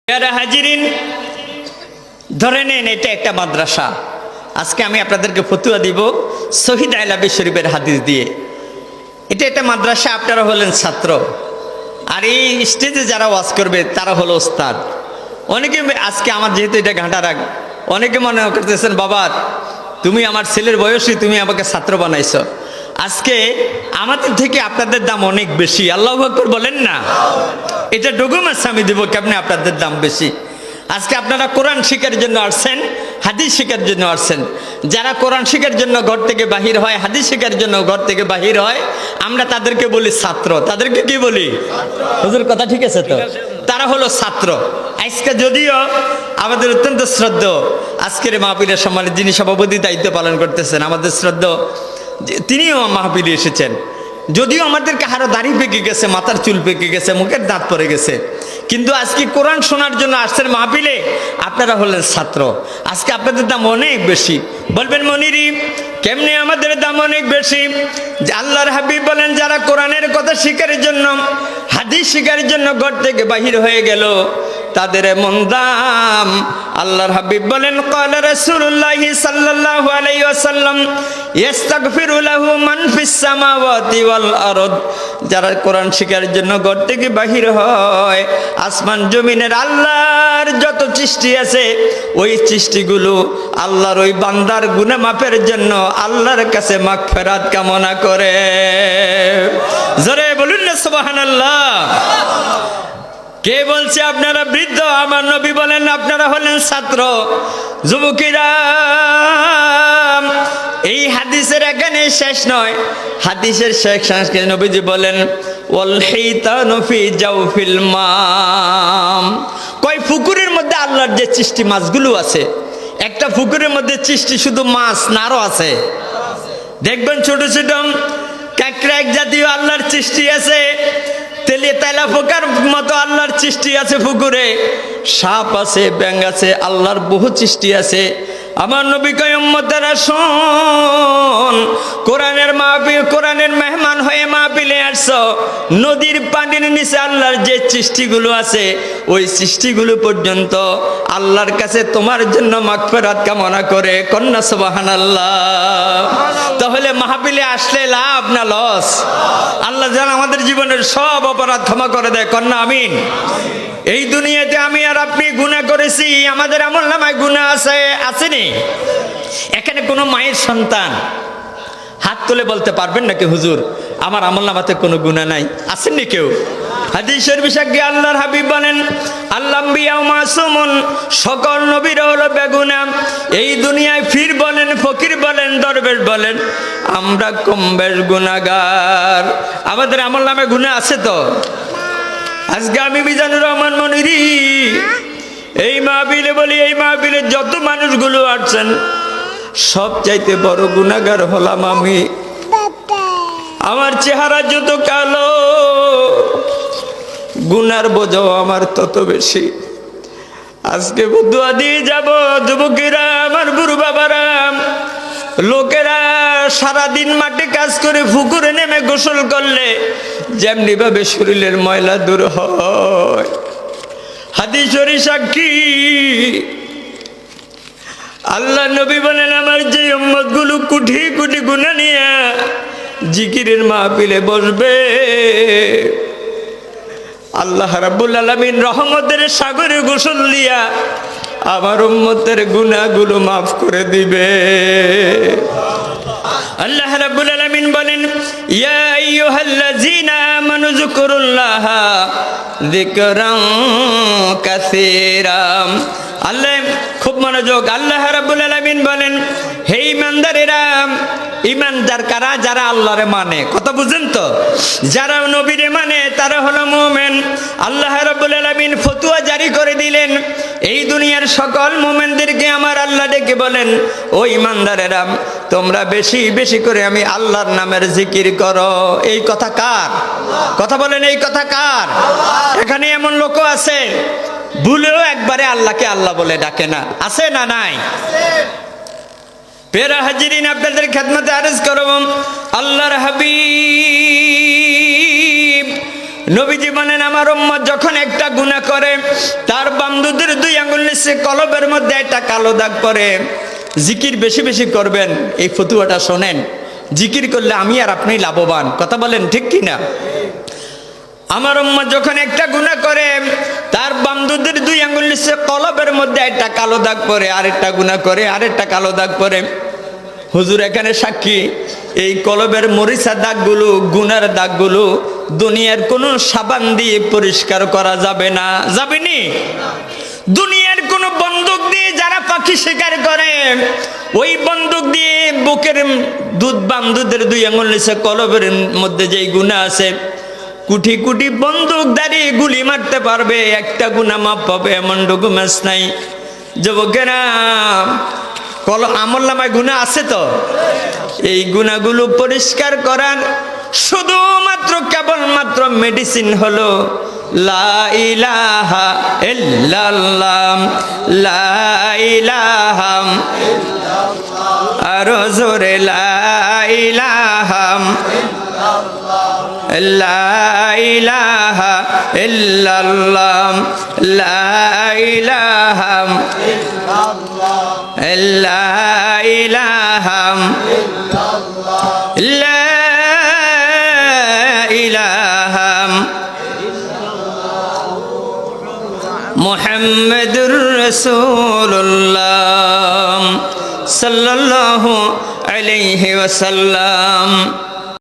প্রিয় হাজিরিন, ধরে নেন এটা একটা মাদ্রাসা। আজকে আমি আপনাদেরকে ফতুয়া দিব শহীদ আইলাবি শরীফের হাদিস দিয়ে। এটা একটা মাদ্রাসা, আপনারা হলেন ছাত্র, আর এই স্টেজে যারা ওয়াজ করবে তারা হলো ওস্তাদ। অনেকে আজকে আমার যেহেতু এটা ঘাটা রাখ, অনেকে মনে করতেছেন বাবা তুমি আমার ছেলের বয়সী, তুমি আমাকে ছাত্র বানাইছো। আজকে আমাদের থেকে আপনাদের দাম অনেক বেশি। আল্লাহু আকবার বলেন না। এটা ডকুমেন্টস আমি দেবো কেমনে আপনাদের দাম বেশি। আজকে আপনারা কোরআন শিখার জন্য আসছেন, হাদিস শিখার জন্য আসছেন। যারা কোরআন শিখার জন্য ঘর থেকে বাহির হয়, হাদিস শিখার জন্য ঘর থেকে বাহির হয়, আমরা তাদেরকে বলি ছাত্র। তাদেরকে কি বলি? হুজুর কথা ঠিক আছে তো? তারা হলো ছাত্র। আজকে যদিও আমাদের অত্যন্ত শ্রদ্ধেয় আজকের মাহফিলের সম্মানে যিনি সভাপতি দায়িত্ব পালন করতেছেন, আমাদের শ্রদ্ধেয় তিনিও মাহফিলে এসেছেন। যদিও আমাদের কারো দাড়ি পেকে গেছে, মাথার চুল পেকে গেছে, মুখের দাঁত পড়ে গেছে, কিন্তু আজকে কোরআন শোনার জন্য আসছেন মাহফিলে। আপনারা হলেন ছাত্র। আজকে আপনাদের দাম অনেক বেশি। বলবেন মনিরি কেমনে আমাদের দাম অনেক বেশি? যে আল্লাহর হাবিব বলেন যারা কোরআনের কথা শিকার জন্য, হাদিস শিকার জন্য ঘর থেকে বাহির হয়ে গেল, তাদের এমন দাম। আল্লাহর হাবিব বলেন ক্বালা রাসূলুল্লাহ সাল্লাল্লাহু আলাইহি ওয়াসাল্লাম ইস্তাগফিরু লাহু মান ফিস সামাওয়াতি ওয়াল আরদ। যারা কোরআন শিখার জন্য ঘর থেকে বাহির হয়, আসমান জমিনের আল্লাহর যত সৃষ্টি আছে ওই সৃষ্টিগুলো আল্লাহর ওই বান্দার গুনাহ মাফের জন্য আল্লাহর কাছে মাগফিরাত কামনা করে। জোরে বলুন না সুবহানাল্লাহ। কে বলছে আপনারা বৃদ্ধ? আমার নবী বলেন আপনারা হলেন ছাত্র। যুবকেরা, এই হাদিসের এখানে শেষ নয়, হাদিসের শেষ সংস্কৃত নবীজি বলেন ওয়াল হিতানু ফি জাওফিল মাম। কয় পুকুরের মধ্যে আল্লাহর যে সৃষ্টি মাছগুলো আছে, একটা পুকুরের মধ্যে সৃষ্টি শুধু মাছ না আরো আছে। দেখবেন ছোট ছোট কাঁকড়া এক জাতীয় আল্লাহর সৃষ্টি আছে, তেলা পোকার মতো আল্লাহর সৃষ্টি আছে পুকুরে, সাপ আছে, ব্যাঙ আছে, আল্লাহর বহু সৃষ্টি আছে। আমার নবী কয় উম্মতেরা শোন, কোরআনের মাহফিল, কোরআনের মেহমান হয়ে মাহফিলে আসছো, নদীর পানির নিচে আল্লাহর যে সৃষ্টিগুলো আছে ওই সৃষ্টিগুলো পর্যন্ত আল্লাহর কাছে তোমার জন্য মাগফিরাত কামনা করে। কন্যা সুবহানাল্লাহ। তাহলে মাহফিলে আসলে লাভ না লস? আল্লাহ যেন আমাদের জীবনের সব অপরাধ ক্ষমা করে দেয়। কন্যা আমিন। এই দুনিয়াতে আমি আর আপনি গুনাহ করেছি, আমাদের আমলনামায় গুনাহ আছে, আসেনি? এখানে কোনো মায়ের সন্তান হাত তুলে বলতে পারবেন নাকি হুজুর আমার আমলনামাতে কোনো গুনাহ নাই? আসেননি কেউ? হাদিস শরীফে সাক্ষী আল্লাহর হাবিব বলেন আল্লাহ আম্বিয়া মাসুমুন, সকল নবীরা হলো বেগুনাহ। এই দুনিয়ায় ফির বলেন, ফকির বলেন, দরবেশ বলেন, আমরা কম বেশ গুনাহগার। আমাদের আমলনামে গুনাহ আছে তো? আজকে আমি মিজানুর রহমান মনিরি এই মাহফিলে বলি, এই মাহফিলে যত মানুষগুলো আসছেন সব চাইতে বড় গুনাহগার হলাম আমি। আমার চেহারা যত কালো, গুনার বোঝাও আমার তত বেশি। আজকে দোয়া দিয়ে যাব যুবকেরা, আমার বুড়ো বাবারা, লোকেরা সারাদিন মাঠে কাজ করে পুকুরে নেমে গোসল করলে যেমনি ভাবে শরীরের ময়লা দূর হয়, হাদিস শরীফ সাক্ষী। আল্লাহ নবী বলেন আমার যে উম্মতগুলো কোটি কোটি গুনাহ নিয়ে জিকিরের মাহফিলে বসবে, আল্লাহ রাব্বুল আলামিন রহমতের সাগরে গোসল দিয়া আমার উম্মতের গুনাহগুলো মাফ করে দিবে। আল্লাহ রাব্বুল আলামিন বলেন ইয়া আইয়ুহাল্লাযীনা আমানু যুকুরুল্লাহা যিকরান কাসীরা। আল্লাহ খুব মনোযোগ, আল্লাহ রাব্বুল আলামিন বলেন হে ঈমানদারেরা, ঈমানদার কারা? যারা আল্লাহরে মানে। কথা বুঝেন তো? যারা নবীরে মানে তারা হলো মুমিন। আল্লাহ রাব্বুল আলামিন ফতোয়া জারি করে দিলেন এই দুনিয়ার সকল মুমিনদেরকে আমার আল্লাহ ডেকে বলেন ও ঈমানদারেরা, তোমরা বেশি বেশি করে আমি আল্লাহর নামের জিকির করো। এই কথা কার? কথা বলেন, এই কথা কার? এখানে এমন লোকও আছে ভুলেও একবারে আল্লাহকে আল্লাহ বলে ডাকে না, আছে না নাই? প্রিয় হাজিরিন, আপনাদের খেদমতে আরজ করব আল্লাহর হাবিব নবীজি বলেন আমার উম্মত যখন একটা গুনাহ করে তার বাম দুধের 2 আঙ্গুল নিচে কলবের মধ্যে একটা কালো দাগ পড়ে, জিকির বেশি বেশি করবেন। এই ফতুয়াটা শোনেন, জিকির করলে আমি আর আপনি লাভবান। কথা বলেন ঠিক কি না? আমার উম্মত যখন একটা গুনাহ করে তার বাম দুধের 2 আঙ্গুল নিচে কলবের মধ্যে একটা কালো দাগ পড়ে, আরেকটা গুনাহ করে আরেকটা কালো দাগ পড়ে। হুজুর এখানে সাক্ষী, এই কলবের মরিচা দাগগুলো, গুনার দাগগুলো দুনিয়ার কোনো সাবান দিয়ে পরিষ্কার করা যাবে না। যাবেনি? দুনিয়ার কোনো বন্দুক দিয়ে যারা পাখি শিকার করে, ওই বন্দুক দিয়ে বুকের বাম দুধের 2 আঙ্গুল নিচে কলবের মধ্যে যেই গুনাহ আছে, কোটি কোটি বন্দুকধারী গুলি মারতে পারবে, একটা গুনাহ মাপ পাবে এমন ডকুমেন্টস নাই। যুবকেরা, আমলনামায় গুনাহ আছে তো, এই গুনাহগুলো পরিষ্কার করার শুধুমাত্র কেবলমাত্র মেডিসিন হলো লা ইলাহা ইল্লাল্লাহ, লা ইলাহা ইল্লাল্লাহ, আর জোরে লা ইলাহা ইল্লাল্লাহ, লা ইলাহা ইল্লাল্লাহ, লা ইলাহা ইল্লাল্লাহ, লা ইলাহা ইল্লাল্লাহ, লা ইলাহা মুহাম্মাদুর রাসূলুল্লাহ সাল্লাল্লাহু আলাইহি ওয়াসাল্লাম।